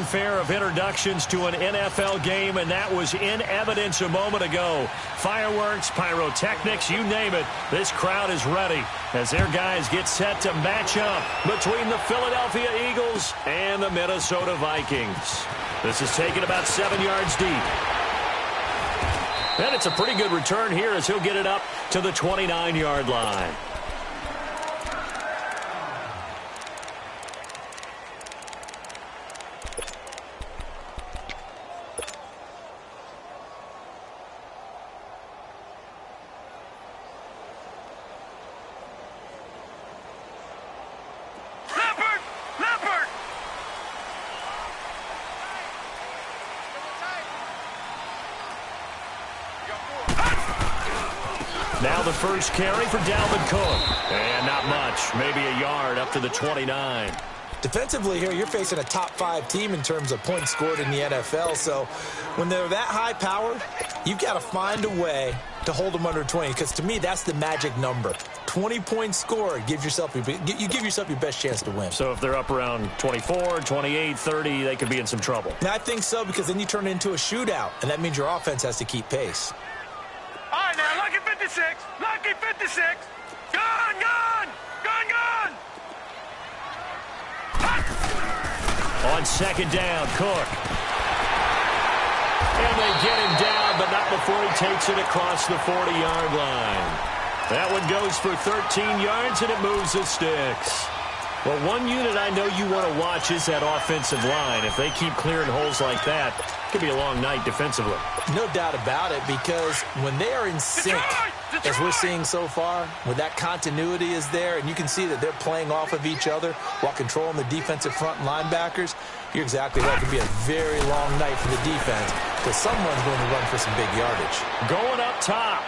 fanfare of introductions to an NFL game, and that was in evidence a moment ago. Fireworks, pyrotechnics, you name it. This crowd is ready as their guys get set to match up between the Philadelphia Eagles and the Minnesota Vikings. This is taken about 7 yards deep. And it's a pretty good return here as he'll get it up to the 29-yard line. Now the first carry for Dalvin Cook. And not much. Maybe a yard up to the 29. Defensively here, you're facing a top-5 team in terms of points scored in the NFL. So when they're that high powered, you've got to find a way to hold them under 20. Because to me, that's the magic number. 20 points scored, you give yourself your best chance to win. So if they're up around 24, 28, 30, they could be in some trouble. And I think so, because then you turn it into a shootout, and that means your offense has to keep pace. All right, now, lucky 56. Lucky 56. Gone, gone. Gone, gone. On second down, Cook. And they get him down, but not before he takes it across the 40-yard line. That one goes for 13 yards, and it moves the sticks. Well, one unit I know you want to watch is that offensive line. If they keep clearing holes like that, it could be a long night defensively. No doubt about it, because when they are in sync, as we're seeing so far, when that continuity is there, and you can see that they're playing off of each other while controlling the defensive front linebackers, you're exactly right. It could be a very long night for the defense, because someone's going to run for some big yardage. Going up top.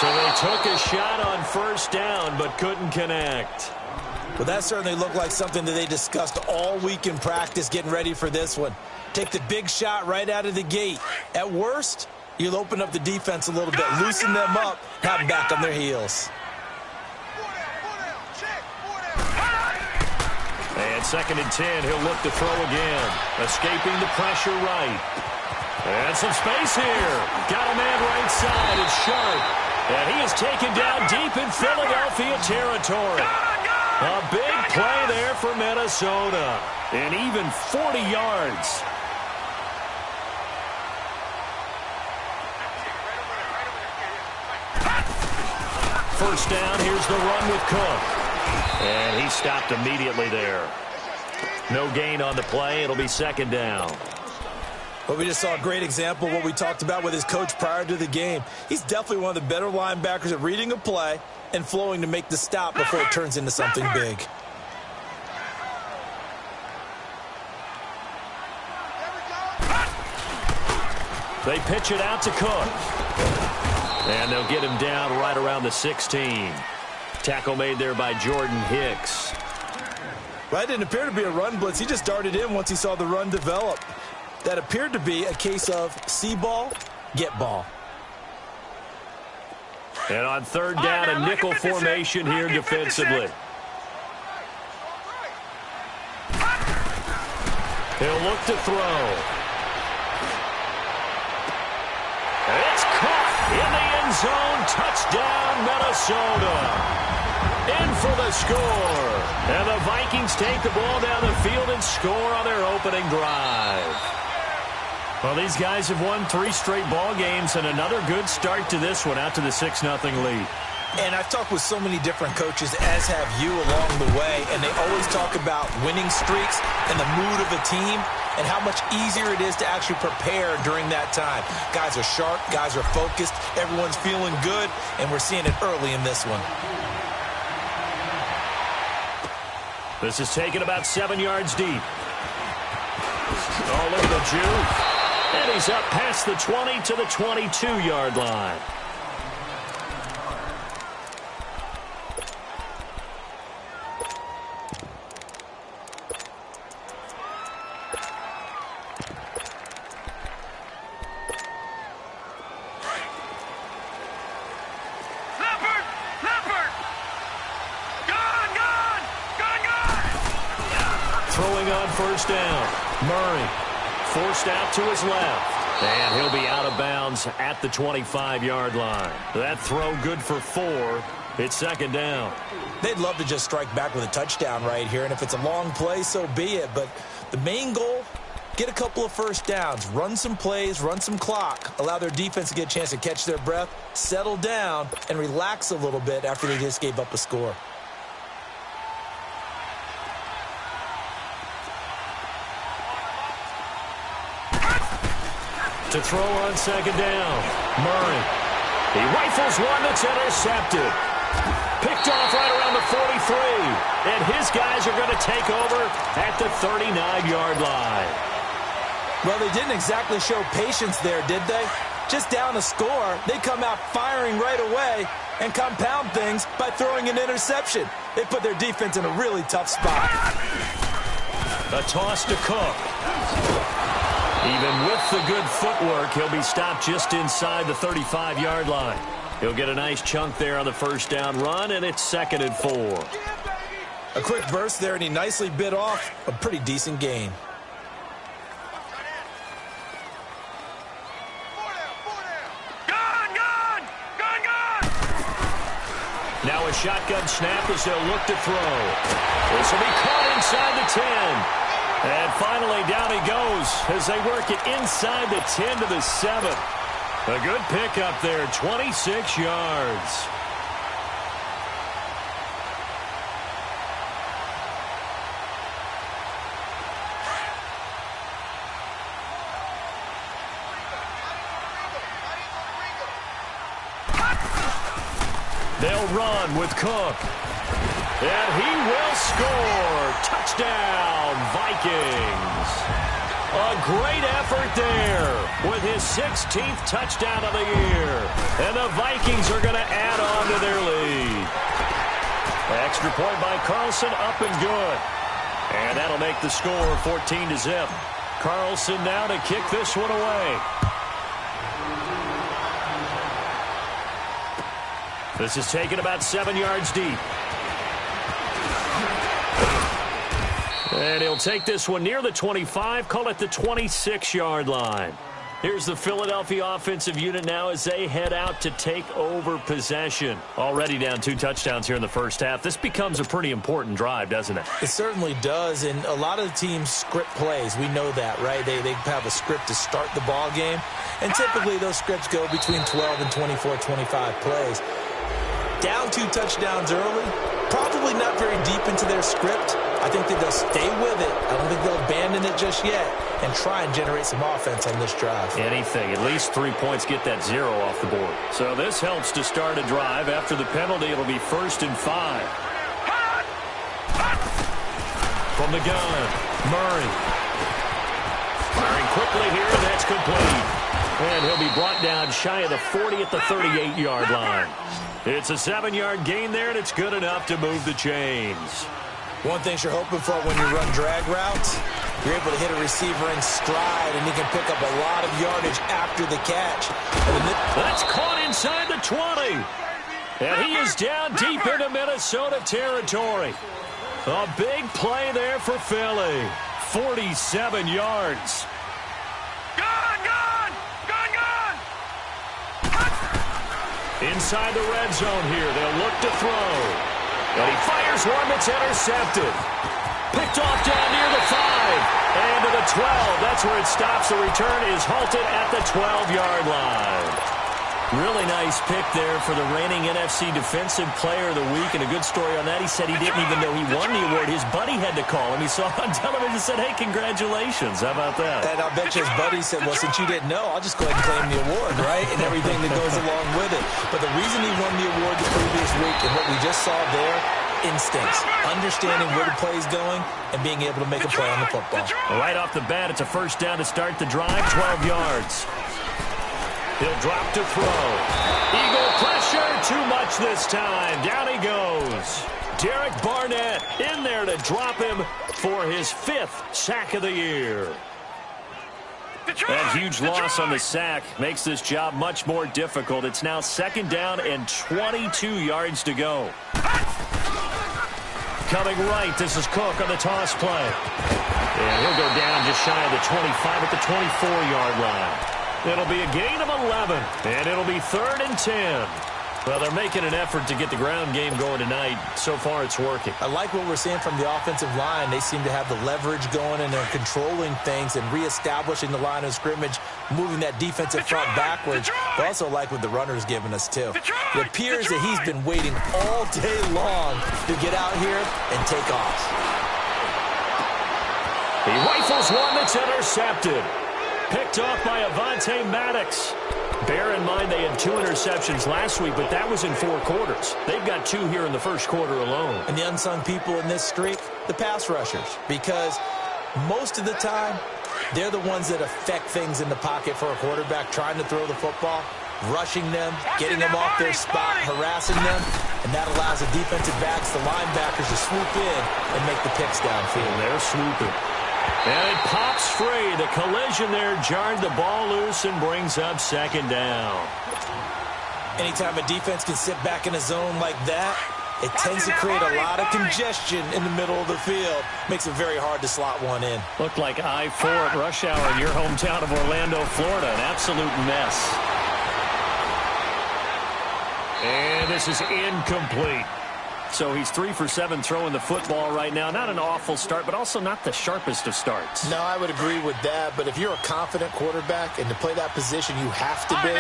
So they took a shot on first down, but couldn't connect. Well, that certainly looked like something that they discussed all week in practice getting ready for this one. Take the big shot right out of the gate. At worst, you'll open up the defense a little bit, loosen them up, have them back on their heels. And second and 10, he'll look to throw again. Escaping the pressure right. And some space here. Got a man right side. It's Sharp. And he is taken down deep in Philadelphia territory. A big play there for Minnesota. And even 40 yards. First down, here's the run with Cook. And he stopped immediately there. No gain on the play. It'll be second down. Well, we just saw a great example of what we talked about with his coach prior to the game. He's definitely one of the better linebackers at reading a play and flowing to make the stop before it turns into something big. They pitch it out to Cook. And they'll get him down right around the 16. Tackle made there by Jordan Hicks. Well, it didn't appear to be a run blitz. He just darted in once he saw the run develop. That appeared to be a case of see ball, get ball. And on third down, a nickel formation here defensively. He'll look to throw. It's caught in the end zone. Touchdown, Minnesota. In for the score. And the Vikings take the ball down the field and score on their opening drive. Well, these guys have won 3 straight ball games, and another good start to this one, out to the 6-0 lead. And I've talked with so many different coaches, as have you along the way, and they always talk about winning streaks and the mood of a team and how much easier it is to actually prepare during that time. Guys are sharp, guys are focused, everyone's feeling good, and we're seeing it early in this one. This is taken about 7 yards deep. Oh, look at the juke. And he's up past the 20 to the 22-yard line. first down. Murray forced out to his left. And he'll be out of bounds at the 25-yard line. That throw good for 4. It's second down. They'd love to just strike back with a touchdown right here, and if it's a long play, so be it. But the main goal, get a couple of first downs, run some plays, run some clock, allow their defense to get a chance to catch their breath, settle down, and relax a little bit after they just gave up a score. To throw on second down, Murray. He rifles one that's intercepted. Picked off right around the 43. And his guys are going to take over at the 39-yard line. Well, they didn't exactly show patience there, did they? Just down a score, they come out firing right away and compound things by throwing an interception. They put their defense in a really tough spot. A toss to Cook. Even with the good footwork, he'll be stopped just inside the 35-yard line. He'll get a nice chunk there on the first down run, and it's 2nd and 4. A quick burst there, and he nicely bit off a pretty decent gain. Now a shotgun snap as they'll look to throw. This will be caught inside the 10. And finally, down he goes as they work it inside the 10 to the 7. A good pickup there, 26 yards. They'll run with Cook. And he will score. Touchdown, Vikings. A great effort there with his 16th touchdown of the year. And the Vikings are going to add on to their lead. Extra point by Carlson, up and good. And that'll make the score 14-0. Carlson now to kick this one away. This is taken about 7 yards deep. And he'll take this one near the 25, call it the 26-yard line. Here's the Philadelphia offensive unit now as they head out to take over possession. Already down 2 touchdowns here in the first half. This becomes a pretty important drive, doesn't it? It certainly does, and a lot of the teams script plays. We know that, right? They have a script to start the ball game, and typically those scripts go between 12 and 24, 25 plays. Down 2 touchdowns early, probably not very deep into their script. I think that they'll stay with it. I don't think they'll abandon it just yet and try and generate some offense on this drive. Anything. At least 3 points, get that 0 off the board. So this helps to start a drive. After the penalty, it'll be 1st and 5. From the gun, Murray. Firing quickly here, and that's complete. And he'll be brought down shy of the 40 at the 38-yard line. It's a 7-yard gain there, and it's good enough to move the chains. One thing you're hoping for when you run drag routes, you're able to hit a receiver in stride, and he can pick up a lot of yardage after the catch. That's caught inside the 20. And he is down deep into Minnesota territory. A big play there for Philly. 47 yards. Inside the red zone here, they'll look to throw. And he fires one that's intercepted. Picked off down near the 5. And to the 12. That's where it stops. The return is halted at the 12-yard line. Really nice pick there for the reigning NFC Defensive Player of the Week. And a good story on that. He said he didn't even know he won the award. His buddy had to call him. He saw on television and said, hey, congratulations. How about that? And I bet you his buddy said, well, since you didn't know, I'll just go ahead and claim the award, right? And everything that goes along with it. But the reason he won the award the previous week and what we just saw there, instincts, understanding where the play is going and being able to make a play on the football. Right off the bat, it's a first down to start the drive, 12 yards. He'll drop to throw. Eagle pressure, too much this time. Down he goes. Derek Barnett in there to drop him for his 5th sack of the year. That huge loss on the sack makes this job much more difficult. It's now 2nd down and 22 yards to go. Coming right, this is Cook on the toss play. And he'll go down just shy of the 25 at the 24-yard line. It'll be a gain of 11, and it'll be 3rd and 10. Well, they're making an effort to get the ground game going tonight. So far, it's working. I like what we're seeing from the offensive line. They seem to have the leverage going, and they're controlling things and reestablishing the line of scrimmage, moving that defensive front backwards. But also like what the runner's giving us, too. It appears that he's been waiting all day long to get out here and take off. He rifles one that's intercepted. Picked off by Avonte Maddox. Bear in mind they had 2 interceptions last week, but that was in 4 quarters. They've got 2 here in the first quarter alone. And the unsung people in this streak, the pass rushers, because most of the time, they're the ones that affect things in the pocket for a quarterback, trying to throw the football, rushing them, getting them off their spot, harassing them, and that allows the defensive backs, the linebackers, to swoop in and make the picks downfield. And they're swooping. And it pops free. The collision there jarred the ball loose and brings up 2nd down. Anytime a defense can sit back in a zone like that, it tends to create a lot of congestion in the middle of the field. Makes it very hard to slot one in. Looked like I-4 at rush hour in your hometown of Orlando, Florida. An absolute mess. And this is incomplete. So he's 3 for 7 throwing the football right now. Not an awful start, but also not the sharpest of starts. No, I would agree with that. But if you're a confident quarterback and to play that position, you have to be.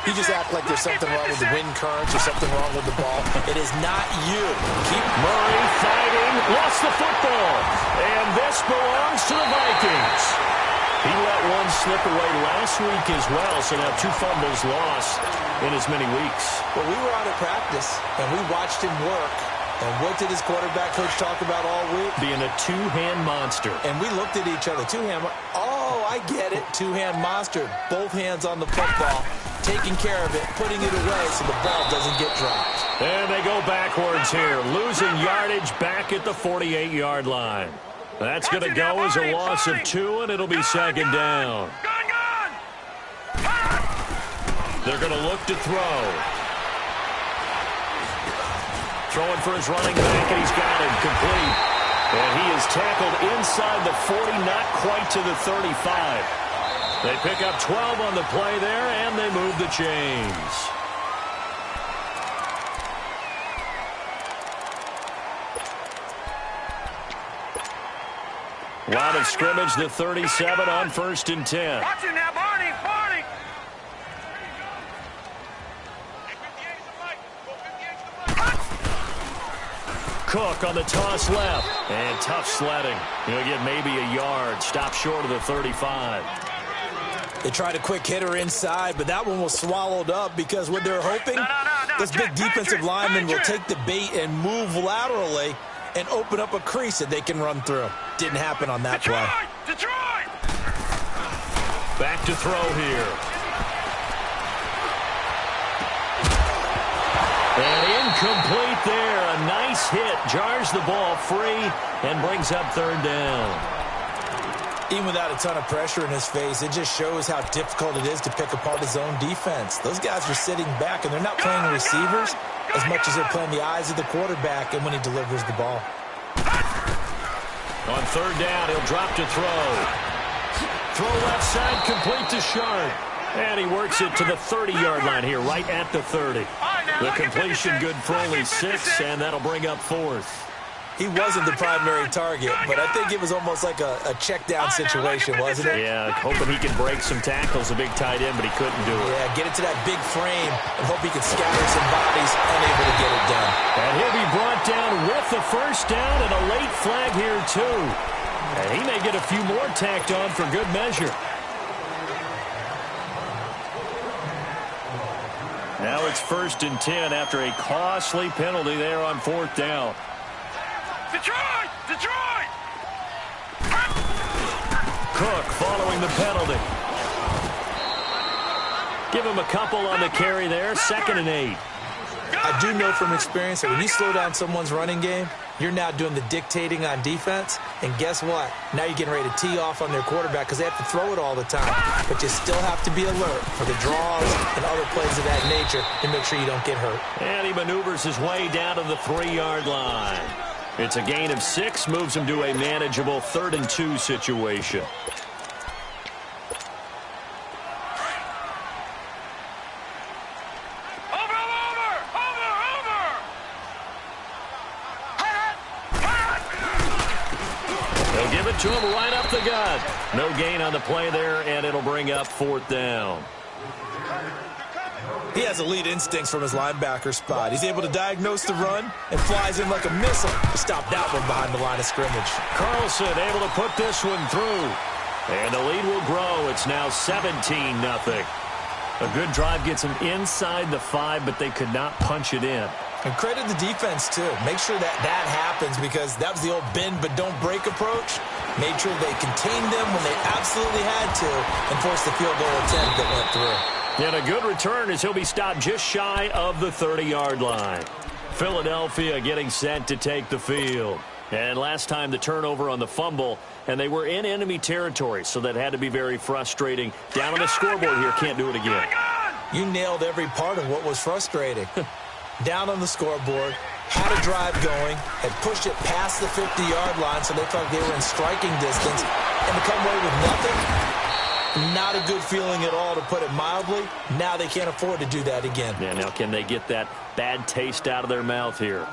You just act like there's something wrong with the wind currents or something wrong with the ball. It is not you. Keep Murray fighting. Lost the football. And this belongs to the Vikings. He let one slip away last week as well, so now 2 fumbles lost in as many weeks. Well, we were out of practice, and we watched him work. And what did his quarterback coach talk about all week? Being a 2-hand monster. And we looked at each other. 2-hand. Oh, I get it. 2-hand monster. Both hands on the football, taking care of it, putting it away so the ball doesn't get dropped. And they go backwards here, losing yardage back at the 48-yard line. That's going to go as a loss of 2, and it'll be 2nd down. They're going to look to throw. Throwing for his running back, and he's got him complete. And he is tackled inside the 40, not quite to the 35. They pick up 12 on the play there, and they move the chains. Line of scrimmage, the 37 on 1st and 10. Watch it now, Barney, Barney. Cook on the toss left. And tough sledding. He'll get maybe a yard. Stop short of the 35. They tried a quick hitter inside, but that one was swallowed up because what they're hoping, this big defensive lineman will take the bait and move laterally and open up a crease that they can run through. Didn't happen on that play. Detroit! Back to throw here. And incomplete there. A nice hit. Jars the ball free and brings up 3rd down. Even without a ton of pressure in his face, it just shows how difficult it is to pick apart his own defense. Those guys are sitting back, and they're not playing receivers as much as they're playing the eyes of the quarterback and when he delivers the ball. On 3rd down, he'll drop to throw. Throw left side, complete to Sharp. And he works it to the 30-yard line here, right at the 30. The completion good for only 6, and that'll bring up 4th. He wasn't the primary target, but I think it was almost like a check-down situation, wasn't it? Yeah, hoping he could break some tackles, a big tight end, but he couldn't do it. Yeah, get it to that big frame and hope he can scatter some bodies, unable to get it done. And he'll be brought down with the 1st down and a late flag here, too. And he may get a few more tacked on for good measure. Now it's 1st and 10 after a costly penalty there on 4th down. Detroit! Detroit! Cook following the penalty. Give him a couple on the carry there. 2nd and 8. I do know from experience that when you slow down someone's running game, you're now doing the dictating on defense. And guess what? Now you're getting ready to tee off on their quarterback because they have to throw it all the time. But you still have to be alert for the draws and other plays of that nature to make sure you don't get hurt. And he maneuvers his way down to the 3-yard line. It's a gain of 6, moves them to a manageable 3rd and 2 situation. They'll give it to him right up the gut. No gain on the play there, and it'll bring up 4th down. He has elite instincts from his linebacker spot. He's able to diagnose the run and flies in like a missile to stop that one behind the line of scrimmage. Carlson able to put this one through. And the lead will grow. It's now 17-0. A good drive gets them inside the 5, but they could not punch it in. And credit the defense, too. Make sure that that happens because that was the old bend but don't break approach. Made sure they contained them when they absolutely had to and forced the field goal attempt that went through. And a good return as he'll be stopped just shy of the 30-yard line. Philadelphia getting set to take the field. And last time the turnover on the fumble, and they were in enemy territory, so that had to be very frustrating. Down on the scoreboard here, can't do it again. You nailed every part of what was frustrating. Down on the scoreboard, had a drive going, had pushed it past the 50-yard line so they felt they were in striking distance, and to come away with nothing, not a good feeling at all, to put it mildly. Now they can't afford to do that again. Yeah, now can they get that bad taste out of their mouth here?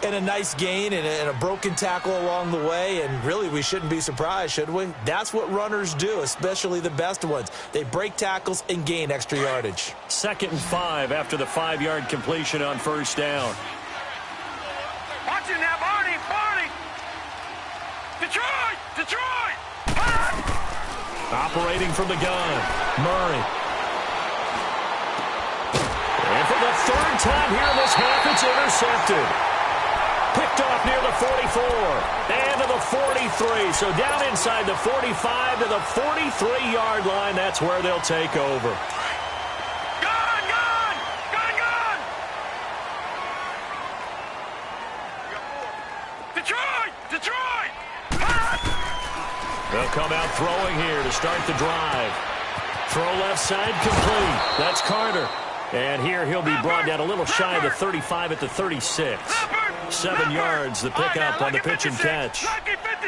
And a nice gain and a broken tackle along the way, and really we shouldn't be surprised, should we? That's what runners do, especially the best ones. They break tackles and gain extra yardage. 2nd and 5 after the 5-yard completion on 1st down. Watch it now, Barney, Barney! Detroit! Detroit! Operating from the gun, Murray. And for the 3rd time here in this half, it's intercepted. Picked off near the 44 and to the 43. So down inside the 45 to the 43-yard line. That's where they'll take over. Gun, gun! Gun, gun! Detroit! Detroit! They'll come out throwing here to start the drive. Throw left side complete. That's Carter. And here he'll be brought down a little shy of the 35 at the 36. 7 yards, the pickup on the pitch and catch.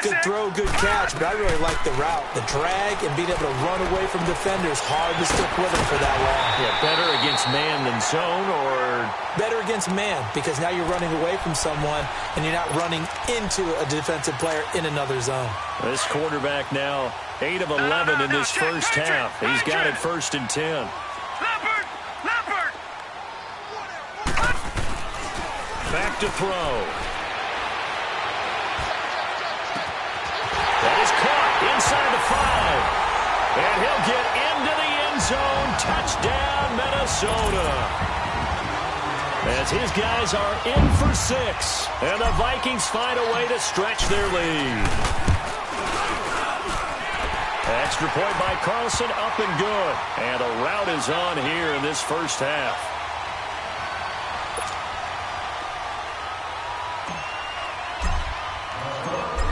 Good throw, good catch, but I really like the route. The drag and being able to run away from defenders. Hard to stick with him for that long. Yeah, better against man than zone, or? Better against man, because now you're running away from someone and you're not running into a defensive player in another zone. This quarterback now 8 of 11 in this first half. He's got it 1st and 10. Back to throw. That is caught inside the 5. And he'll get into the end zone. Touchdown, Minnesota. As his guys are in for 6. And the Vikings find a way to stretch their lead. Extra point by Carlson, up and good. And a rout is on here in this first half.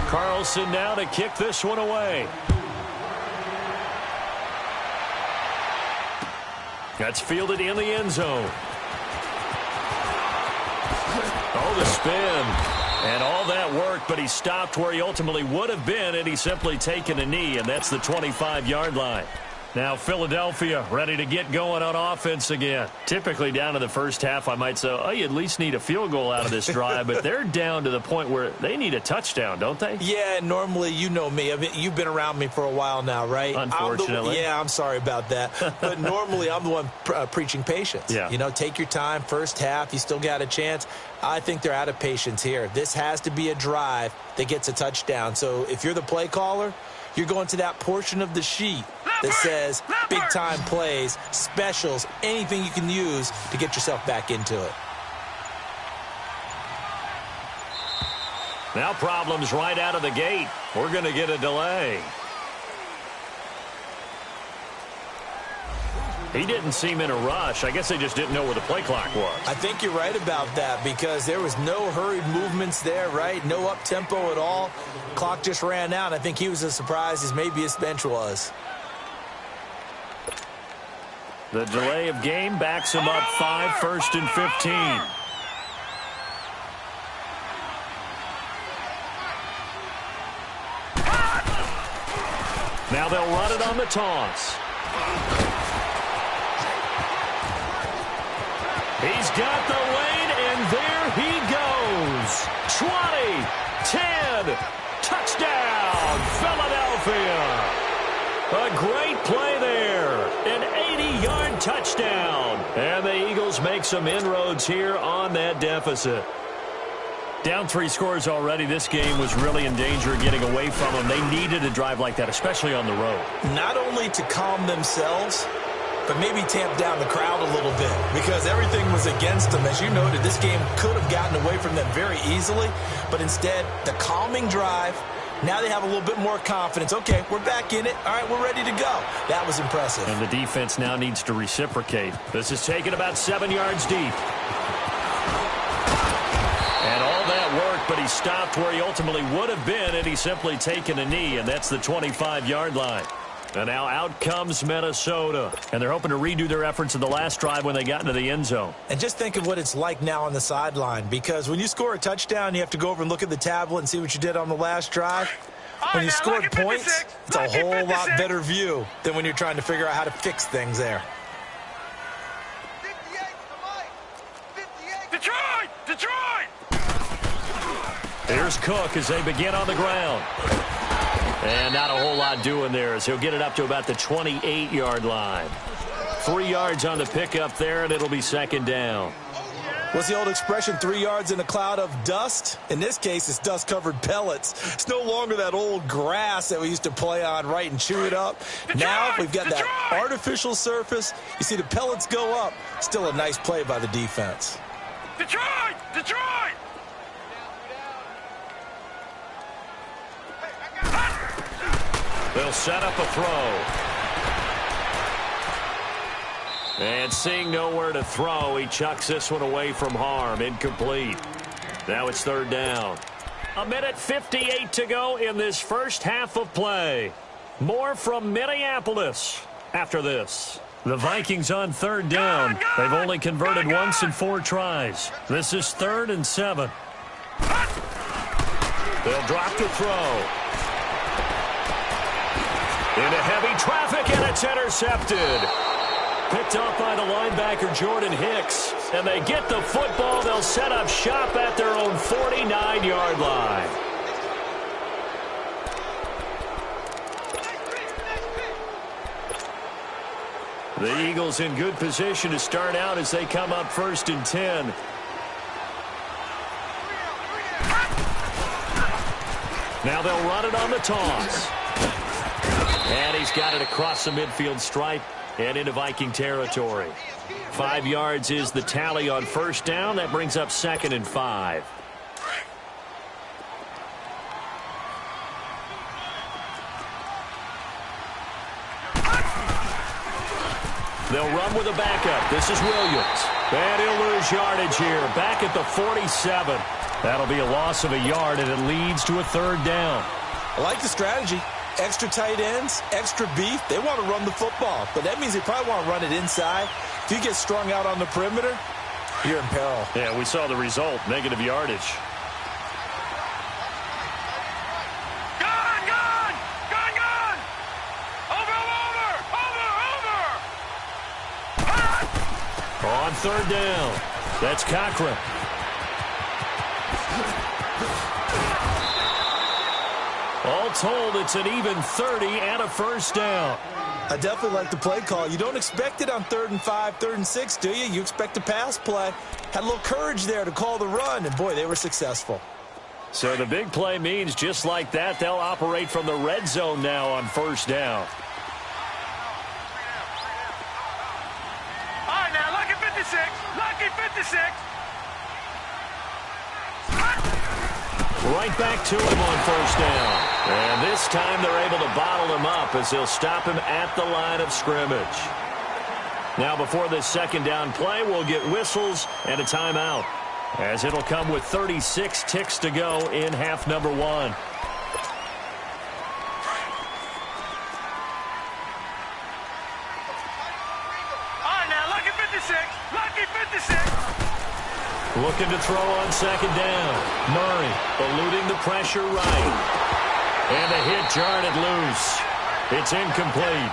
Carlson now to kick this one away. That's fielded in the end zone. Oh, the spin. And all that work, but he stopped where he ultimately would have been, and he's simply taken a knee, and that's the 25-yard line. Now Philadelphia ready to get going on offense again. Typically down to the first half, I might say, oh, you at least need a field goal out of this drive, but they're down to the point where they need a touchdown, don't they? Yeah, normally, you know me. I mean, you've been around me for a while now, right? Unfortunately. I'm sorry about that. But normally, I'm the one preaching patience. Yeah. You know, take your time. First half, you still got a chance. I think they're out of patience here. This has to be a drive that gets a touchdown. So if you're the play caller, you're going to that portion of the sheet that says big-time plays, specials, anything you can use to get yourself back into it. Now problems right out of the gate. We're going to get a delay. He didn't seem in a rush. I guess they just didn't know where the play clock was. I think you're right about that because there was no hurried movements there, right? No up-tempo at all. Clock just ran out. I think he was as surprised as maybe his bench was. The delay of game backs him up 5, 1st and 15. Now they'll run it on the toss. He's got the lane, and there he goes. 20, 10, touchdown, Philadelphia. A great play there. An 80-yard touchdown. And the Eagles make some inroads here on that deficit. Down 3 scores already. This game was really in danger of getting away from them. They needed a drive like that, especially on the road. Not only to calm themselves, but maybe tamp down the crowd a little bit because everything was against them. As you noted, this game could have gotten away from them very easily, but instead, the calming drive, now they have a little bit more confidence. Okay, we're back in it. All right, we're ready to go. That was impressive. And the defense now needs to reciprocate. This is taken about 7 yards deep. And all that work, but he stopped where he ultimately would have been, and he's simply taken a knee, and that's the 25-yard line. And now out comes Minnesota. And they're hoping to redo their efforts in the last drive when they got into the end zone. And just think of what it's like now on the sideline. Because when you score a touchdown, you have to go over and look at the tablet and see what you did on the last drive. When you scored points, it's a whole lot better view than when you're trying to figure out how to fix things there. Detroit! Detroit! Here's Cook as they begin on the ground. And not a whole lot doing there as he'll get it up to about the 28-yard line. 3 yards on the pickup there, and it'll be second down. What's the old expression, 3 yards in a cloud of dust? In this case, it's dust-covered pellets. It's no longer that old grass that we used to play on, right, and chew it up. Now we've got that artificial surface. You see the pellets go up. Still a nice play by the defense. Detroit! Detroit! They'll set up a throw. And seeing nowhere to throw, he chucks this one away from harm. Incomplete. Now it's third down. 1:58 to go in this first half of play. More from Minneapolis after this. The Vikings on third down. They've only converted once in 4 tries. This is 3rd and 7. They'll drop to throw. Into heavy traffic, and it's intercepted. Picked off by the linebacker, Jordan Hicks. And they get the football. They'll set up shop at their own 49-yard line. The Eagles in good position to start out as they come up 1st and 10. Now they'll run it on the toss. And he's got it across the midfield stripe and into Viking territory. 5 yards is the tally on first down. That brings up 2nd and 5. They'll run with a backup. This is Williams. And he'll lose yardage here. Back at the 47. That'll be a loss of a yard, and it leads to a 3rd down. I like the strategy. Extra tight ends, extra beef. They want to run the football, but that means they probably want to run it inside. If you get strung out on the perimeter, you're in peril. Yeah, we saw the result, negative yardage. Gone! Gone! Gone! Gone! Over! On 3rd down, that's Cochran. All told, it's an even 30 and a 1st down. I definitely like the play call. You don't expect it on 3rd and 5, 3rd and 6, do you? You expect a pass play. Had a little courage there to call the run, and boy, they were successful. So the big play means just like that, they'll operate from the red zone now on 1st down. All right, now, lucky 56. Lucky 56. Right back to him on 1st down. And this time they're able to bottle him up as they'll stop him at the line of scrimmage. Now before this 2nd down play, we'll get whistles and a timeout, as it'll come with 36 ticks to go in half number 1. All right, now, lucky 56. Lucky 56. Looking to throw on 2nd down. Murray eluding the pressure right. And the hit jarred it loose. It's incomplete.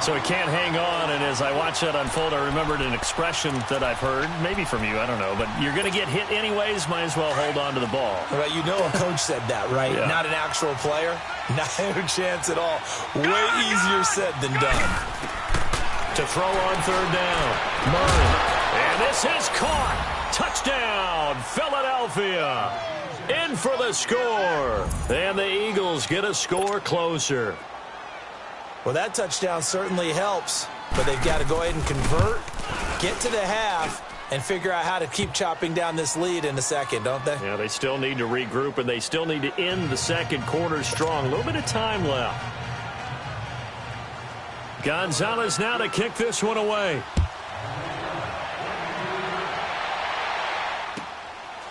So he can't hang on, and as I watch that unfold, I remembered an expression that I've heard, maybe from you, I don't know, but you're going to get hit anyways, might as well hold on to the ball. Well, you know a coach said that, right? Yeah. Not an actual player. Not a chance at all. Way easier said than done. To throw on third down, Murray. And this is caught. Touchdown, Philadelphia. In for the score. And the Eagles get a score closer. Well, that touchdown certainly helps, but they've got to go ahead and convert, get to the half, and figure out how to keep chopping down this lead in the second, don't they? Yeah, they still need to regroup, and they still need to end the second quarter strong. A little bit of time left. Gonzalez now to kick this one away.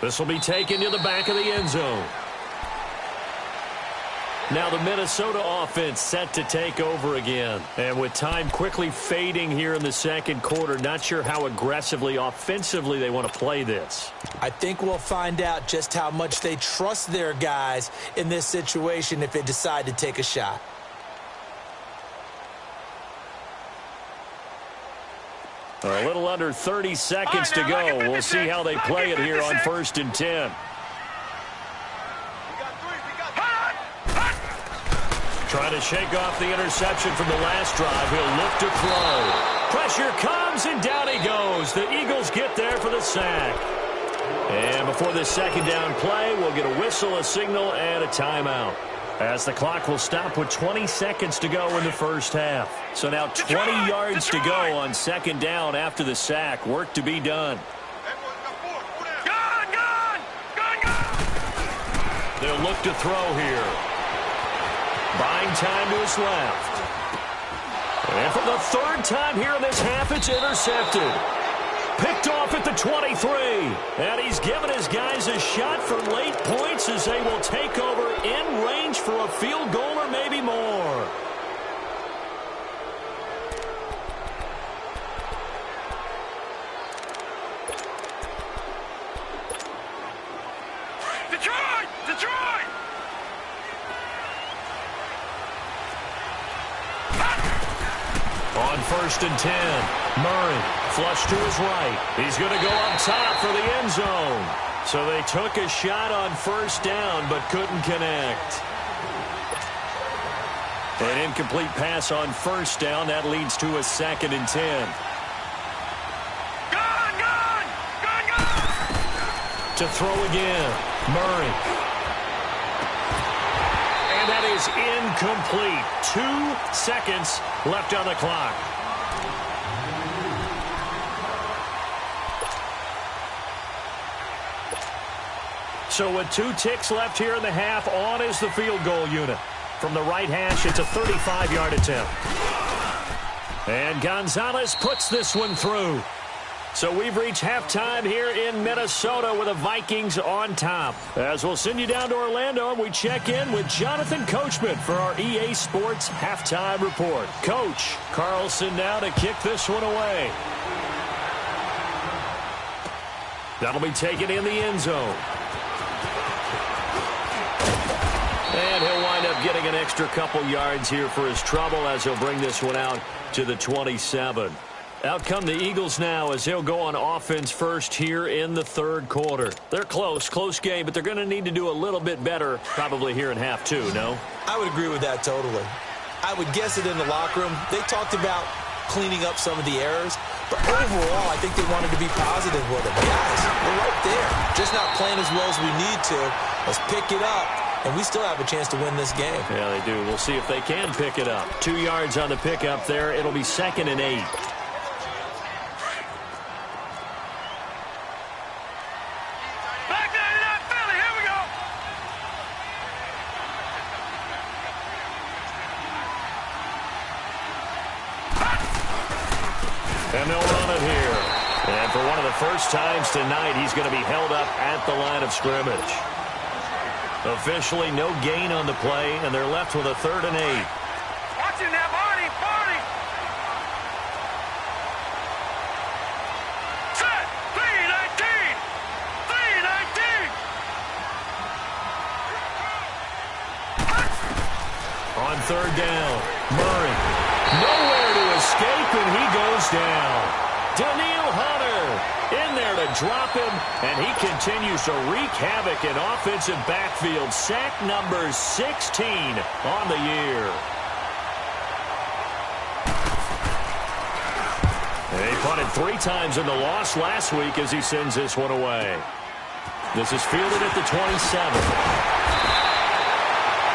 This will be taken to the back of the end zone. Now the Minnesota offense set to take over again. And with time quickly fading here in the second quarter, not sure how aggressively, offensively they want to play this. I think we'll find out just how much they trust their guys in this situation if they decide to take a shot. A little under 30 seconds to go. We'll see how they play it here on 1st and 10. Trying to shake off the interception from the last drive. He'll look to throw. Pressure comes, and down he goes. The Eagles get there for the sack. And before this second down play, we'll get a whistle, a signal, and a timeout, as the clock will stop with 20 seconds to go in the first half. So now 20 yards to go on second down after the sack. Work to be done. They'll look to throw here. Buying time to his left. And for the third time here in this half, it's intercepted. Picked off at the 23. And he's given his guys a shot for late points as they will take over in range for a field goal or maybe more. Detroit! Detroit! On 1st and 10, Murray flush to his right. He's going to go up top for the end zone. So they took a shot on first down but couldn't connect. An incomplete pass on first down. That leads to a 2nd and 10. To throw again, Murray. And that is incomplete. 2 seconds left on the clock. So with 2 ticks left here in the half, on is the field goal unit. From the right hash, it's a 35-yard attempt. And Gonzalez puts this one through. So we've reached halftime here in Minnesota with the Vikings on top. As we'll send you down to Orlando, we check in with Jonathan Coachman for our EA Sports Halftime Report. Coach, Carlson now to kick this one away. That'll be taken in the end zone. And he'll wind up getting an extra couple yards here for his trouble as he'll bring this one out to the 27. Out come the Eagles now as they'll go on offense first here in the third quarter. They're close game, but they're going to need to do a little bit better probably here in half 2, no? I would agree with that totally. I would guess it in the locker room. They talked about cleaning up some of the errors, but overall, I think they wanted to be positive with it. Guys, we're right there. Just not playing as well as we need to. Let's pick it up, and we still have a chance to win this game. Yeah, they do. We'll see if they can pick it up. 2 yards on the pickup there. It'll be 2nd and 8. And they'll run it here. And for one of the first times tonight, he's going to be held up at the line of scrimmage. Officially, no gain on the play, and they're left with a 3rd and 8. Watch him now, Barney! Barney! Set! 3-19! 3-19! On third down. Murray, nowhere to escape, and he goes down. Daniil Hunter in there to drop him, and he continues to wreak havoc in offensive backfield. Sack number 16 on the year. He punted 3 times in the loss last week as he sends this one away. This is fielded at the 27.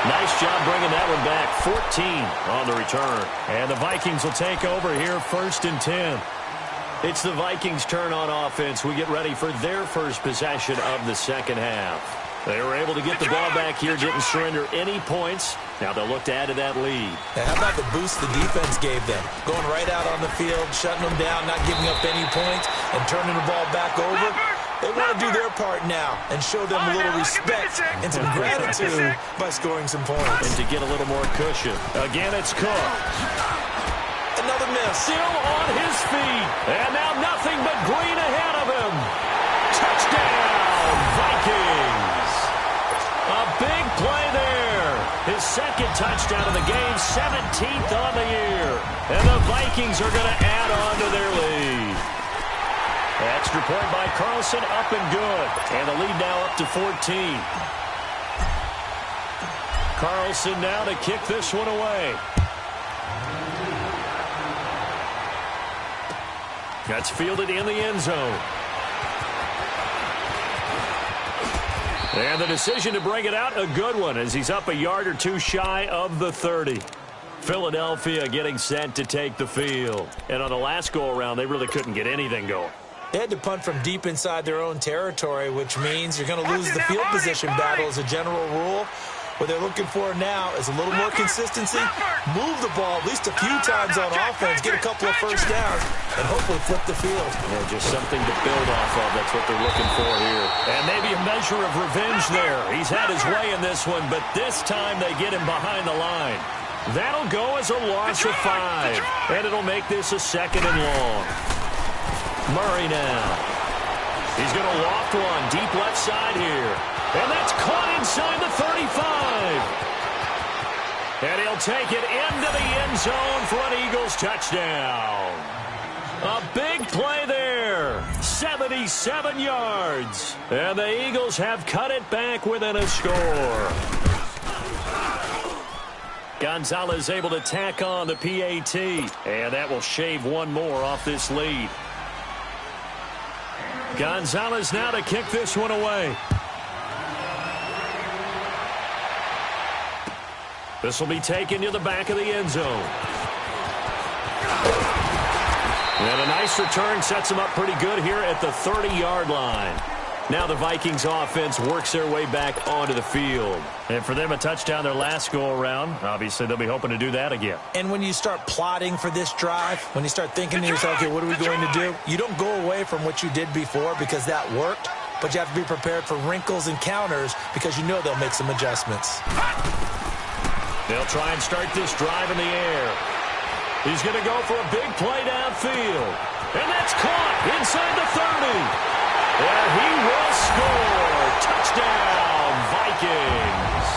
Nice job bringing that one back. 14 on the return. And the Vikings will take over here, 1st and 10. It's the Vikings' turn on offense. We get ready for their first possession of the second half. They were able to get the ball back here, didn't surrender any points. Now they'll look to add to that lead. Now, how about the boost the defense gave them? Going right out on the field, shutting them down, not giving up any points, and turning the ball back over. They want to do their part now and show them a little respect and some gratitude by scoring some points. And to get a little more cushion. Again, it's Cook. Another miss. Still on his feet. And now nothing but green ahead of him. Touchdown, Vikings. A big play there. His second touchdown of the game, 17th on the year. And the Vikings are going to add on to their lead. Extra point by Carlson, up and good. And the lead now up to 14. Carlson now to kick this one away. That's fielded in the end zone. And the decision to bring it out, a good one, as he's up a yard or two shy of the 30. Philadelphia getting set to take the field. And on the last go-around, they really couldn't get anything going. They had to punt from deep inside their own territory, which means you're going to lose the field position battle as a general rule. What they're looking for now is a little more consistency, move the ball at least a few times on offense, get a couple of first downs, and hopefully flip the field. Yeah, just something to build off of. That's what they're looking for here. And maybe a measure of revenge there. He's had his way in this one, but this time they get him behind the line. That'll go as a loss of 5, and it'll make this a 2nd and long. Murray now. He's going to loft one deep left side here. And that's caught inside the 35. And he'll take it into the end zone for an Eagles touchdown. A big play there. 77 yards. And the Eagles have cut it back within a score. Gonzalez able to tack on the PAT. And that will shave one more off this lead. Gonzalez now to kick this one away. This will be taken to the back of the end zone. And a nice return sets them up pretty good here at the 30-yard line. Now the Vikings offense works their way back onto the field. And for them, a touchdown their last go-around. Obviously, they'll be hoping to do that again. And when you start plotting for this drive, when you start thinking to yourself, okay, what are we going to do? You don't go away from what you did before because that worked, but you have to be prepared for wrinkles and counters because you know they'll make some adjustments. They'll try and start this drive in the air. He's going to go for a big play downfield. And that's caught inside the 30. And he will score. Touchdown, Vikings.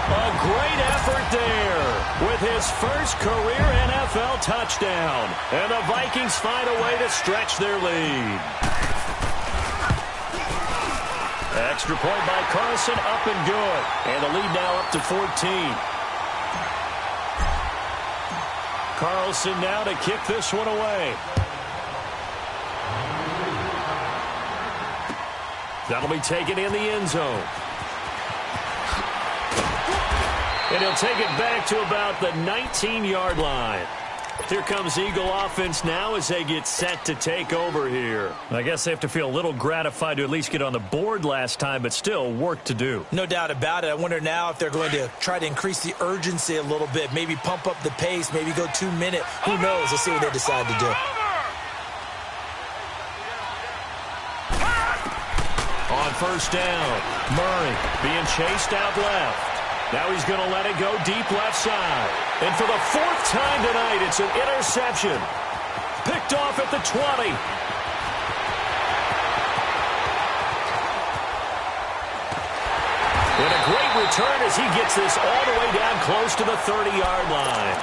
A great effort there with his first career NFL touchdown. And the Vikings find a way to stretch their lead. Extra point by Carlson, up and good. And the lead now up to 14. Carlson now to kick this one away. That'll be taken in the end zone. And he'll take it back to about the 19-yard line. Here comes Eagle offense now as they get set to take over here. I guess they have to feel a little gratified to at least get on the board last time, but still work to do. No doubt about it. I wonder now if they're going to try to increase the urgency a little bit, maybe pump up the pace, maybe go 2-minute. Who knows? Let's see what they decide to do. On first down, Murray being chased out left. Now he's going to let it go deep left side. And for the 4th time tonight, it's an interception. Picked off at the 20. And a great return as he gets this all the way down close to the 30-yard line.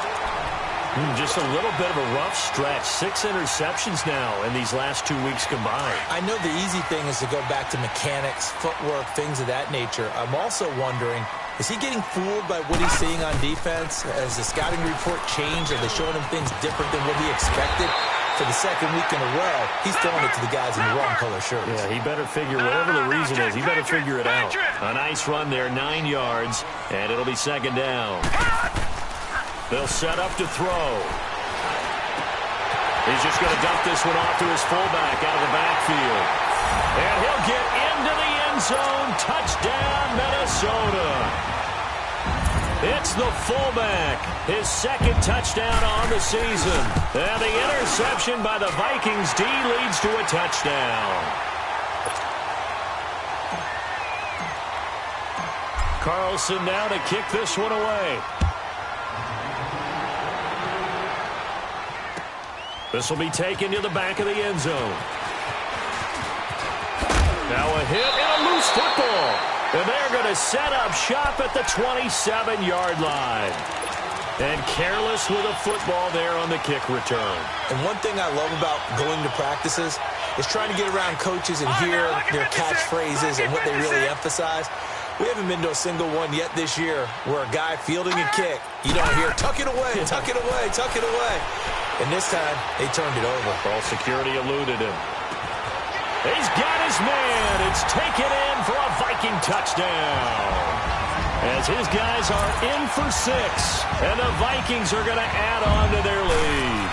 Just a little bit of a rough stretch. 6 interceptions now in these last 2 weeks combined. I know the easy thing is to go back to mechanics, footwork, things of that nature. I'm also wondering, is he getting fooled by what he's seeing on defense? Has the scouting report changed? Are they showing him things different than what he expected? For the second week in a row, he's throwing it to the guys in the wrong color shirts. Yeah, he better figure, whatever the reason is, he better figure it out. A nice run there, 9 yards, and it'll be second down. They'll set up to throw. He's just going to dump this one off to his fullback out of the backfield. And he'll get into the end zone. Touchdown, Minnesota. It's the fullback. His second touchdown on the season. And the interception by the Vikings D leads to a touchdown. Carlson now to kick this one away. This will be taken to the back of the end zone. Now a hit and a loose football. And they're going to set up shop at the 27-yard line. And careless with a football there on the kick return. And one thing I love about going to practices is trying to get around coaches and hear their catchphrases and what they really emphasize. We haven't been to a single one yet this year where a guy fielding a kick, you don't hear, tuck it away, tuck it away, tuck it away. And this time, they turned it over. All security eluded him. He's got his man. It's taken in for a Viking touchdown. As his guys are in for 6. And the Vikings are going to add on to their lead.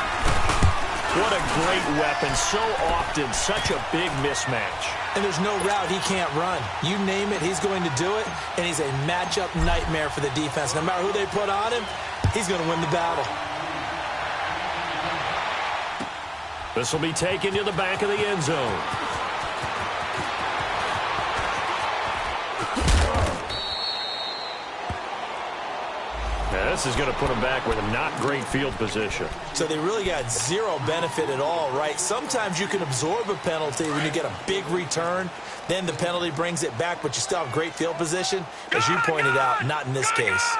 What a great weapon. So often, such a big mismatch. And there's no route he can't run. You name it, he's going to do it. And he's a matchup nightmare for the defense. No matter who they put on him, he's going to win the battle. This will be taken to the back of the end zone. Now this is going to put them back with a not great field position. So they really got zero benefit at all, right? Sometimes you can absorb a penalty when you get a big return. Then the penalty brings it back, but you still have great field position. As you pointed out, not in this case.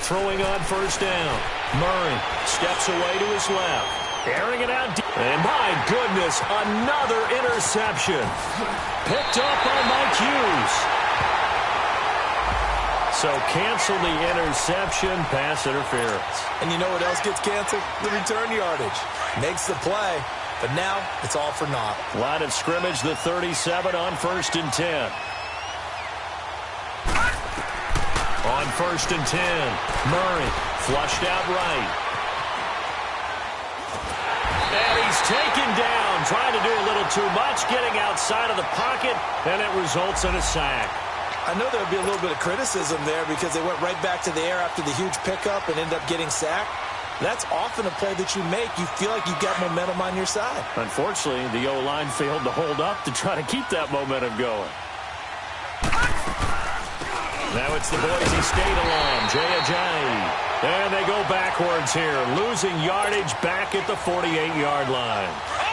Throwing on first down. Murray steps away to his left. Airing it out deep. And my goodness, another interception. Picked up by Mike Hughes. So cancel the interception, pass interference. And you know what else gets canceled? The return yardage. Makes the play, but now it's all for naught. Line of scrimmage, the 37 on 1st and 10. On 1st and 10, Murray flushed out right. And he's taken down, trying to do a little too much, getting outside of the pocket, and it results in a sack. I know there'll be a little bit of criticism there because they went right back to the air after the huge pickup and ended up getting sacked. That's often a play that you make. You feel like you've got momentum on your side. Unfortunately, the O-line failed to hold up to try to keep that momentum going. Now it's the Boise State alum, Jay Ajayi. And they go backwards here, losing yardage back at the 48-yard line.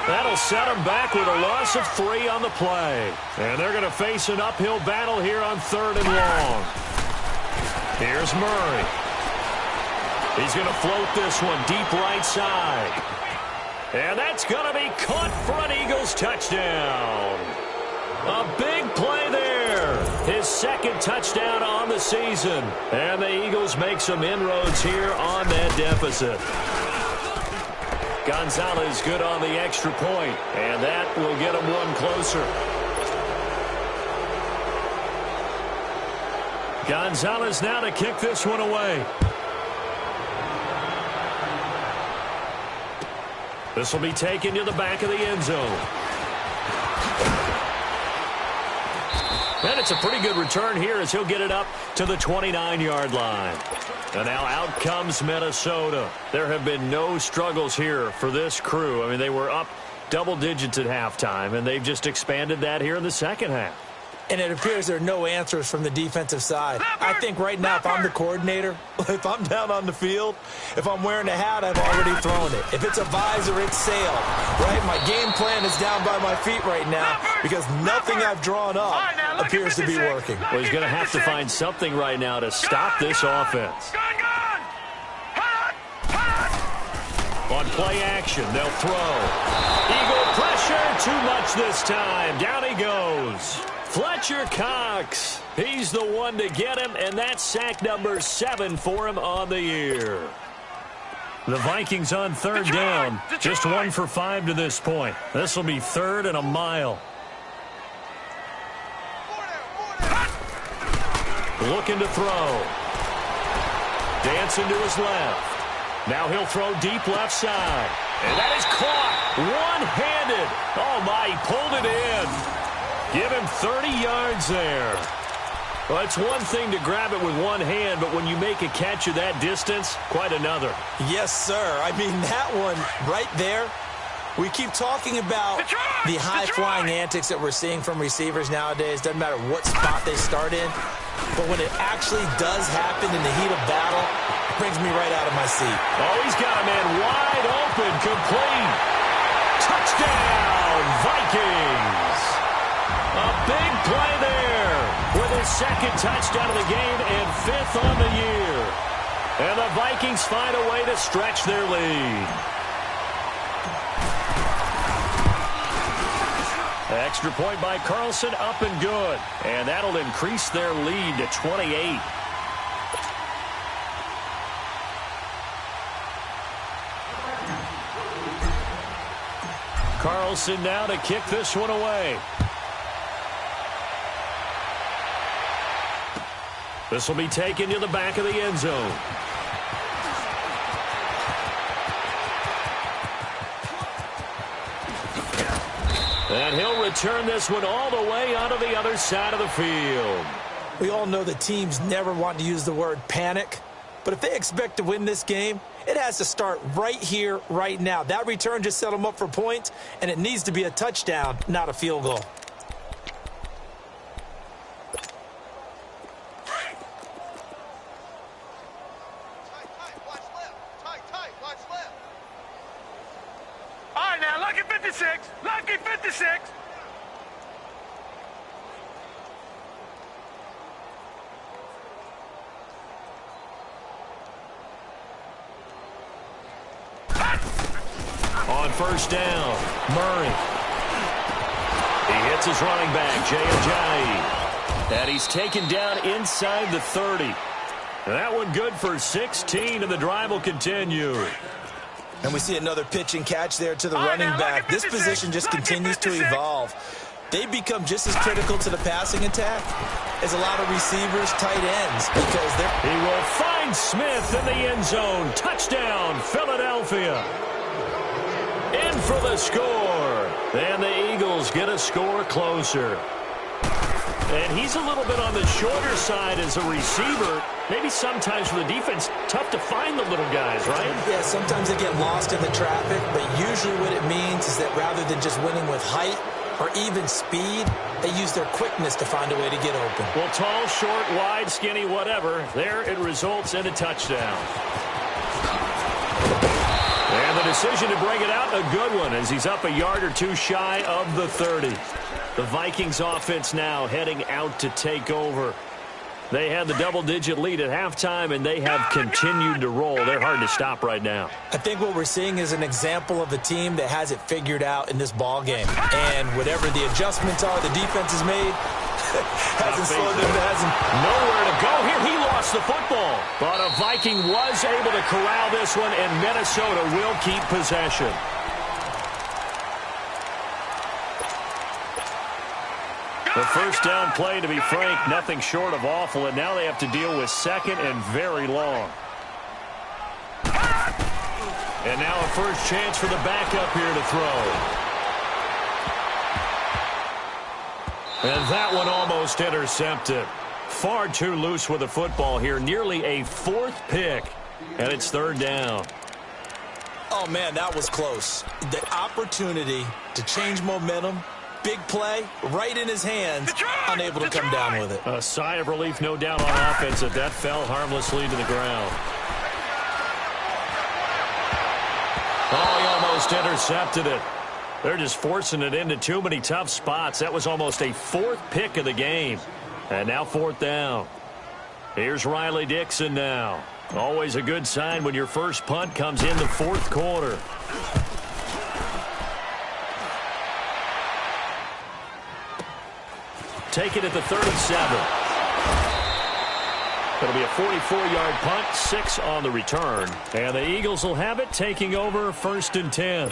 That'll set them back with a loss of 3 on the play. And they're going to face an uphill battle here on 3rd and long. Here's Murray. He's going to float this one deep right side. And that's going to be caught for an Eagles touchdown. A big play there. His second touchdown on the season. And the Eagles make some inroads here on that deficit. Gonzalez good on the extra point, and that will get him one closer. Gonzalez now to kick this one away. This will be taken to the back of the end zone. And it's a pretty good return here as he'll get it up to the 29-yard line. And now out comes Minnesota. There have been no struggles here for this crew. I mean, they were up double digits at halftime, and they've just expanded that here in the second half. And it appears there are no answers from the defensive side. I think right now, if I'm the coordinator, if I'm down on the field, if I'm wearing a hat, I've already thrown it. If it's a visor, it's sailed, right? My game plan is down by my feet right now because nothing I've drawn up appears to be working. Well, he's going to have to find something right now to stop this offense. On play action, they'll throw. Eagle pressure, too much this time. Down he goes. Fletcher Cox, he's the one to get him, and that's sack number 7 for him on the year. The Vikings on third down, just 1 for 5 to this point. This will be 3rd and a mile. Looking to throw. Dancing to his left. Now he'll throw deep left side. And that is caught. One-handed. Oh, my, he pulled it in. Give him 30 yards there. Well, it's one thing to grab it with one hand, but when you make a catch of that distance, quite another. Yes, sir. I mean, that one right there, we keep talking about the high-flying antics that we're seeing from receivers nowadays. Doesn't matter what spot they start in. But when it actually does happen in the heat of battle, it brings me right out of my seat. Oh, he's got a man wide open, complete. Touchdown, Vikings. A big play there with his 2nd touchdown of the game and 5th on the year. And the Vikings find a way to stretch their lead. Extra point by Carlson, up and good. And that'll increase their lead to 28. Carlson now to kick this one away. This will be taken to the back of the end zone. And he'll return this one all the way onto the other side of the field. We all know that teams never want to use the word panic, but if they expect to win this game, it has to start right here, right now. That return just set them up for points, and it needs to be a touchdown, not a field goal. Lucky 56! Lucky 56! On first down, Murray. He hits his running back, Jay Ajayi. And he's taken down inside the 30. And that one good for 16, and the drive will continue. And we see another pitch and catch there to the running back. This position just continues to evolve. They've become just as critical to the passing attack as a lot of receivers, tight ends, because they're... He will find Smith in the end zone. Touchdown, Philadelphia. In for the score. And the Eagles get a score closer. And he's a little bit on the shorter side as a receiver. Maybe sometimes for the defense, tough to find the little guys, right? Yeah, sometimes they get lost in the traffic, but usually what it means is that rather than just winning with height or even speed, they use their quickness to find a way to get open. Well, tall, short, wide, skinny, whatever, there it results in a touchdown. And the decision to bring it out, a good one, as he's up a yard or two shy of the 30. The Vikings offense now heading out to take over. They had the double-digit lead at halftime, and they have continued to roll. They're hard to stop right now. I think what we're seeing is an example of a team that has it figured out in this ball game. And whatever the adjustments are the defense has made, hasn't slowed them down. Nowhere to go here. He lost the football. But a Viking was able to corral this one, and Minnesota will keep possession. The first down play, to be frank, nothing short of awful, and now they have to deal with 2nd and very long. And now a first chance for the backup here to throw. And that one almost intercepted. Far too loose with the football here, nearly a 4th pick, and it's 3rd down. Oh, man, that was close. The opportunity to change momentum Big play, right in his hands, unable to come down with it. A sigh of relief, no doubt, on offense that fell harmlessly to the ground. Oh, he almost intercepted it. They're just forcing it into too many tough spots. That was almost a fourth pick of the game. And now fourth down. Here's Riley Dixon now. Always a good sign when your first punt comes in the fourth quarter. Take it at the 37. It'll be a 44-yard punt, 6 on the return. And the Eagles will have it, taking over 1st and 10.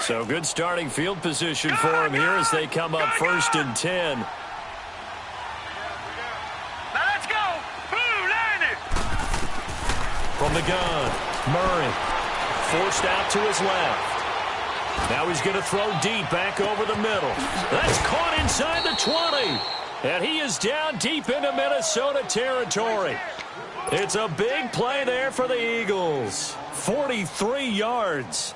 So good starting field position for them here as they come up 1st and 10. Now let's go. Blue landed. From the gun, Murray forced out to his left. Now he's going to throw deep back over the middle. That's caught inside the 20. And he is down deep into Minnesota territory. It's a big play there for the Eagles. 43 yards.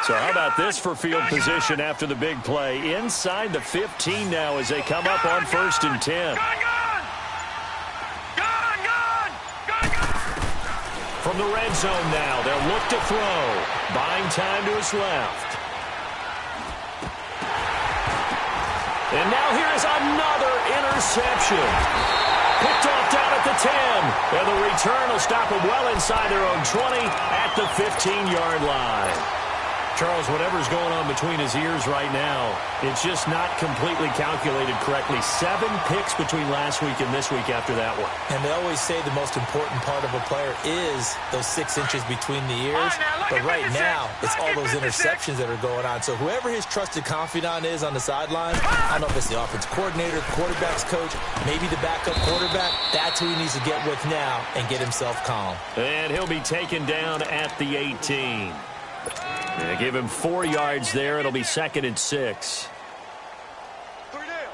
So how about this for field position after the big play? Inside the 15 now as they come up on 1st and 10. From the red zone now, they'll look to throw. Buying time to his left. And now here is another interception. Picked off down at the 10. And the return will stop them well inside their own 20 at the 15-yard line. Charles, whatever's going on between his ears right now, it's just not completely calculated correctly. 7 picks between last week and this week after that one. And they always say the most important part of a player is those 6 inches between the ears. But right now, it's all those interceptions that are going on. So whoever his trusted confidant is on the sideline, I don't know if it's the offense coordinator, the quarterback's coach, maybe the backup quarterback, that's who he needs to get with now and get himself calm. And he'll be taken down at the 18. They give him 4 yards there. It'll be 2nd and 6. Three down.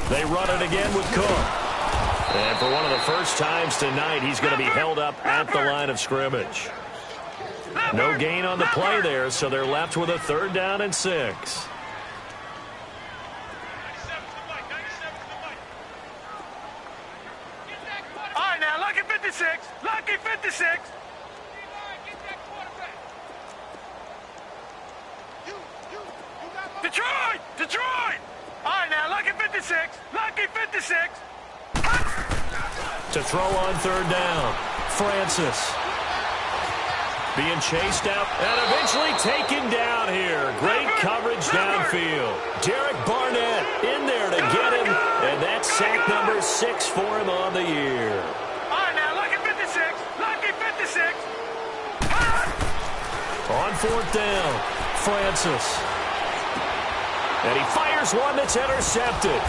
They run it again with Cook. And for one of the first times tonight, he's going to be held up at the line of scrimmage. No gain on the play there, so they're left with a 3rd down and 6. Lucky 56. Detroit. All right, now, lucky 56. Lucky 56. To throw on 3rd down. Francis. Being chased out and eventually taken down here. Great coverage downfield. Derek Barnett in there to get him. And that's sack number 6 for him on the year. On 4th down, Francis. And he fires one that's intercepted.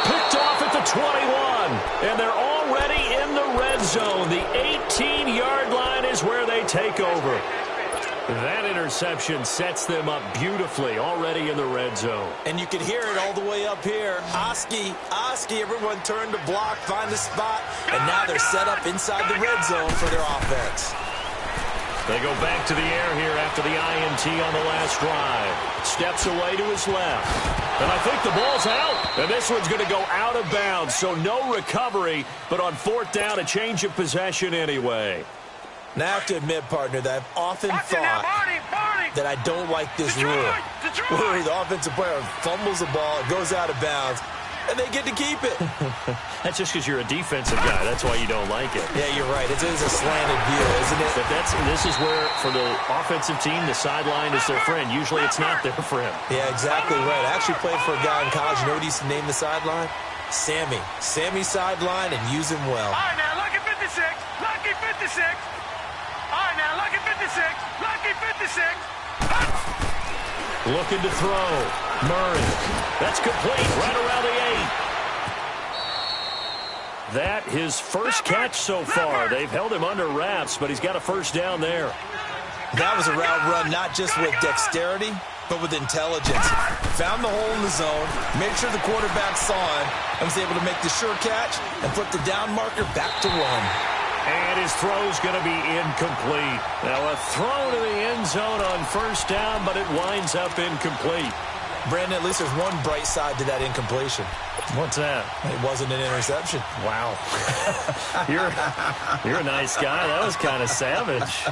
Picked off at the 21. And they're already in the red zone. The 18-yard line is where they take over. That interception sets them up beautifully already in the red zone. And you can hear it all the way up here. Oski, everyone turned to block, find a spot, and now they're set up inside the red zone for their offense. They go back to the air here after the INT on the last drive. Steps away to his left. And I think the ball's out. And this one's going to go out of bounds, so no recovery. But on 4th down, a change of possession anyway. Now I have to admit, partner, that I've often thought that I don't like this rule. Where the offensive player fumbles the ball, it goes out of bounds, and they get to keep it. That's just because you're a defensive guy. That's why you don't like it. Yeah, you're right. It is a slanted view, isn't it? But this is where, for the offensive team, the sideline is their friend. Usually it's not their friend. Yeah, exactly right. I actually played for a guy in college. You know what he used to name the sideline? Sammy. Sammy sideline, and use him well. All right, now, lucky 56. Lucky 56. All right, now, lucky 56. Lucky 56. Looking to throw. Murray. That's complete right around the 8. That his first catch so far. They've held him under wraps, but he's got a first down there. That was a route run not just with dexterity, but with intelligence. Found the hole in the zone, made sure the quarterback saw him, and was able to make the sure catch and flip the down marker back to run. And his throw's going to be incomplete. Now a throw to the end zone on first down, but it winds up incomplete. Brandon, at least there's one bright side to that incompletion. What's that? It wasn't an interception. Wow. You're a nice guy. That was kind of savage.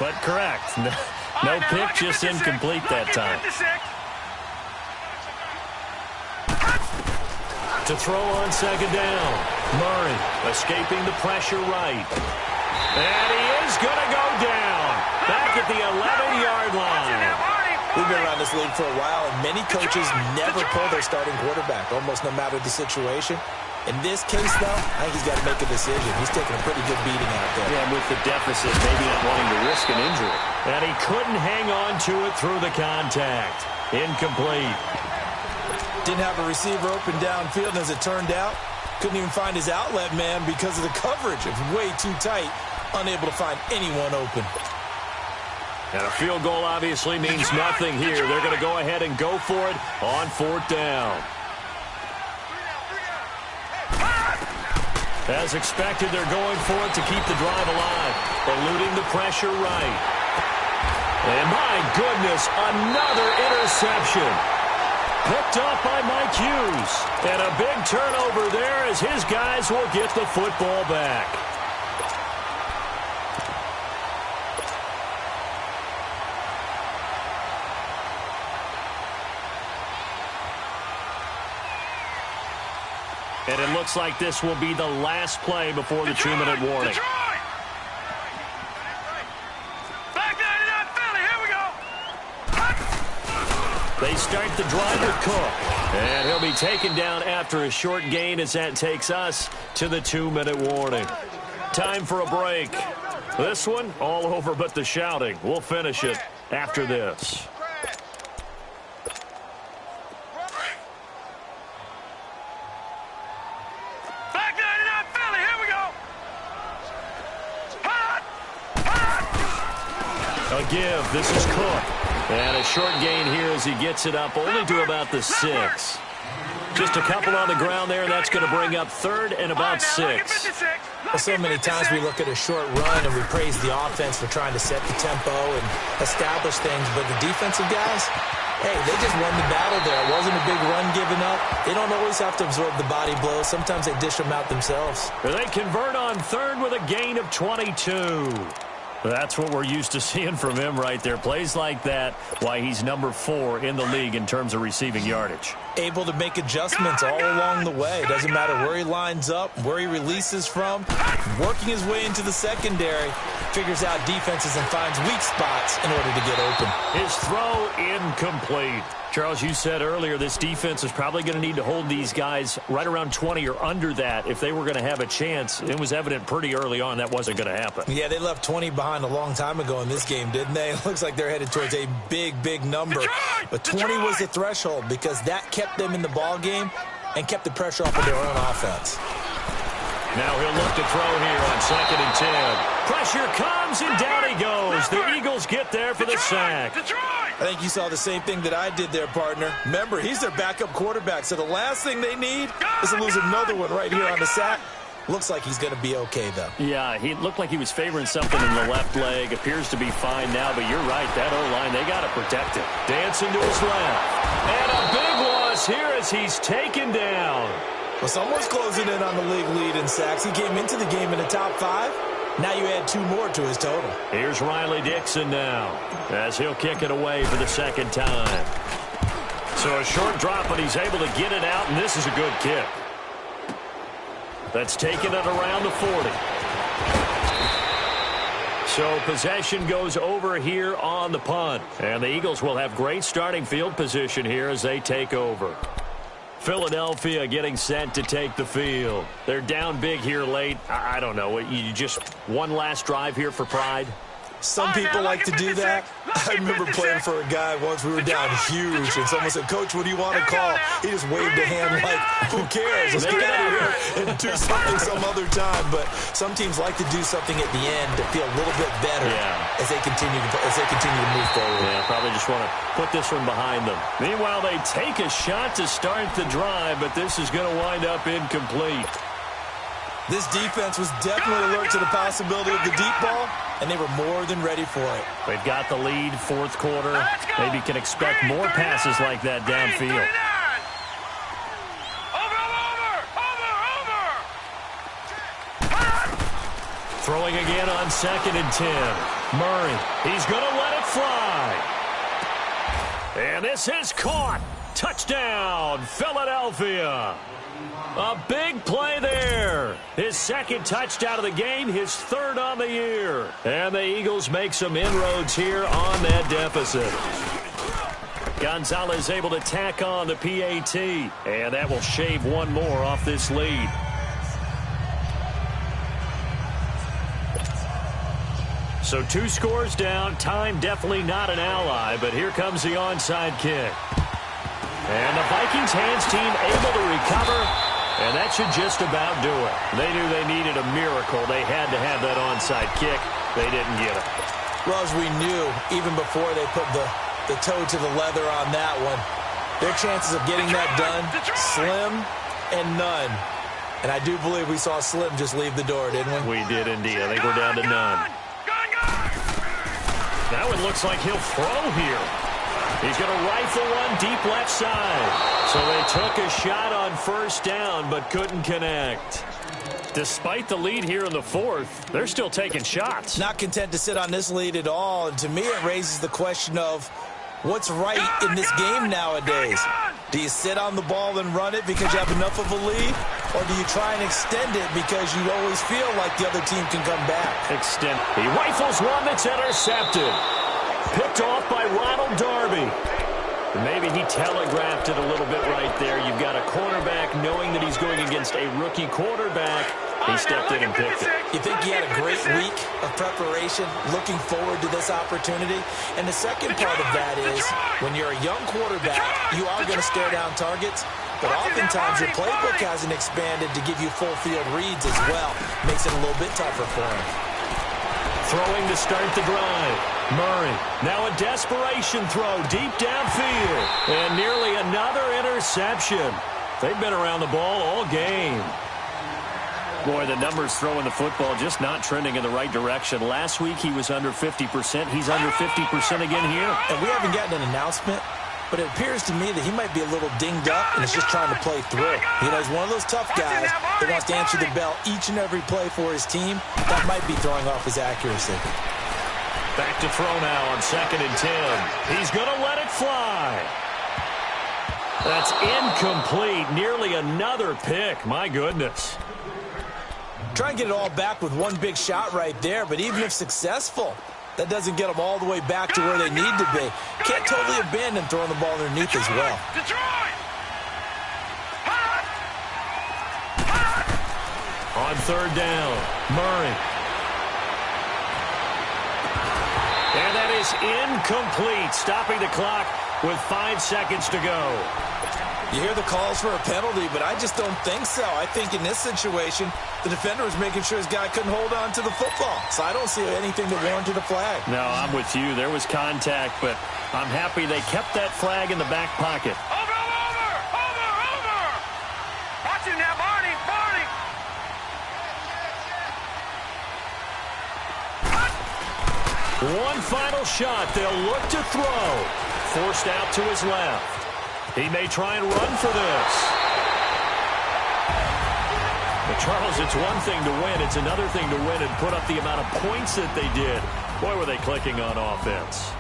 But correct. No pick, just incomplete that time. To throw on second down. Murray escaping the pressure right. And he is going to go down. Back at the 11-yard line. We've been around this league for a while, and many coaches never pull their starting quarterback, almost no matter the situation. In this case, though, I think he's got to make a decision. He's taking a pretty good beating out there. Yeah, with the deficit, maybe not wanting to risk an injury. And he couldn't hang on to it through the contact. Incomplete. Didn't have a receiver open downfield, and as it turned out, couldn't even find his outlet man because of the coverage. It was way too tight, unable to find anyone open. And a field goal obviously means nothing here. They're going to go ahead and go for it on fourth down. As expected, they're going for it to keep the drive alive. Eluding the pressure right. And my goodness, another interception. Picked up by Mike Hughes. And a big turnover there as his guys will get the football back. And it looks like this will be the last play before the 2-minute warning. They start the drive with Cook. And he'll be taken down after a short gain as that takes us to the 2-minute warning. Time for a break. This one, all over but the shouting. We'll finish it after this. A give. This is Cook. And a short gain here as he gets it up only to about the 6. Just a couple on the ground there, and that's going to bring up third and about 6. Well, so many times we look at a short run and we praise the offense for trying to set the tempo and establish things, but the defensive guys, hey, they just won the battle there. It wasn't a big run given up. They don't always have to absorb the body blows. Sometimes they dish them out themselves. They convert on third with a gain of 22. That's what we're used to seeing from him right there. Plays like that, why he's number 4 in the league in terms of receiving yardage. Able to make adjustments all along the way. Doesn't matter where he lines up, where he releases from. Working his way into the secondary. Figures out defenses and finds weak spots in order to get open. His throw incomplete. Charles, you said earlier this defense is probably going to need to hold these guys right around 20 or under that if they were going to have a chance. It was evident pretty early on that wasn't going to happen. Yeah, they left 20 behind a long time ago in this game, didn't they? It looks like they're headed towards a big, big number. But 20 was the threshold because that kept them in the ball game and kept the pressure off of their own offense. Now he'll look to throw here on 2nd and 10. Pressure comes, and down he goes. The Eagles get there for the sack. I think you saw the same thing that I did there, partner. Remember, he's their backup quarterback, so the last thing they need is to lose another one right here on the sack. Looks like he's going to be okay, though. Yeah, he looked like he was favoring something in the left leg. Appears to be fine now, but you're right. That O-line, they got to protect him. Dancing to his left. And a big loss here as he's taken down. Well, someone's closing in on the league lead in sacks. He came into the game in the top 5. Now you add 2 more to his total. Here's Riley Dixon now as he'll kick it away for the second time. So a short drop, but he's able to get it out, and this is a good kick. That's taken it around the 40. So possession goes over here on the punt. And the Eagles will have great starting field position here as they take over. Philadelphia getting set to take the field. They're down big here late. I don't know. You just one last drive here for pride? Some people like to do that. I remember playing for a guy once. We were down huge, and someone said, "Coach, what do you want to call?" He just waved a hand like, "Who cares? Let's get out of here and do something some other time." But some teams like to do something at the end to feel a little bit better as they continue to move forward. Yeah, probably just want to put this one behind them. Meanwhile, they take a shot to start the drive, but this is going to wind up incomplete. This defense was definitely alert to the possibility of the deep ball, and they were more than ready for it. They've got the lead, fourth quarter. Maybe can expect more passes like that downfield. Throwing again on 2nd and 10. Murray, he's going to let it fly. And this is caught. Touchdown, Philadelphia. A big play there. His second touchdown of the game, his third on the year. And the Eagles make some inroads here on that deficit. Gonzalez able to tack on the PAT. And that will shave one more off this lead. So 2 scores down. Time definitely not an ally, but here comes the onside kick. And the Vikings hands team able to recover, and that should just about do it. They knew they needed a miracle. They had to have that onside kick. They didn't get it. Well, as we knew, even before they put the toe to the leather on that one, their chances of getting that done, slim and none. And I do believe we saw Slim just leave the door, didn't we? We did indeed. I think we're down to none. That one looks like he'll throw here. He's going to rifle one deep left side. So they took a shot on first down but couldn't connect. Despite the lead here in the fourth, they're still taking shots. Not content to sit on this lead at all. And to me, it raises the question of what's right in this game nowadays. Do you sit on the ball and run it because you have enough of a lead? Or do you try and extend it because you always feel like the other team can come back? Extend. He rifles one that's intercepted. Picked off by Ronald Darby. Maybe he telegraphed it a little bit right there. You've got a cornerback knowing that he's going against a rookie quarterback. He stepped in and picked it. You think he had a great week of preparation, looking forward to this opportunity? And the second part of that is, when you're a young quarterback, you are going to stare down targets, but oftentimes your playbook hasn't expanded to give you full field reads as well. Makes it a little bit tougher for him. Throwing to start the drive. Murray, now a desperation throw deep downfield. And nearly another interception. They've been around the ball all game. Boy, the numbers throwing the football just not trending in the right direction. Last week he was under 50%. He's under 50% again here. And we haven't gotten an announcement, but it appears to me that he might be a little dinged up and is just trying to play through. You know, he's one of those tough guys that wants to answer the bell each and every play for his team. That might be throwing off his accuracy. Back to throw now on 2nd and 10. He's going to let it fly. That's incomplete. Nearly another pick. My goodness. Try and get it all back with one big shot right there, but even if successful, that doesn't get them all the way back to where they need to be. Can't totally abandon throwing the ball underneath as well. On 3rd down, Murray. And that is incomplete, stopping the clock with 5 seconds to go. You hear the calls for a penalty, but I just don't think so. I think in this situation, the defender was making sure his guy couldn't hold on to the football. So I don't see anything that warranted a flag. No, I'm with you. There was contact, but I'm happy they kept that flag in the back pocket. Over! Watch him now, Barney! One final shot. They'll look to throw. Forced out to his left. He may try and run for this. But, Charles, it's one thing to win. It's another thing to win and put up the amount of points that they did. Boy, were they clicking on offense.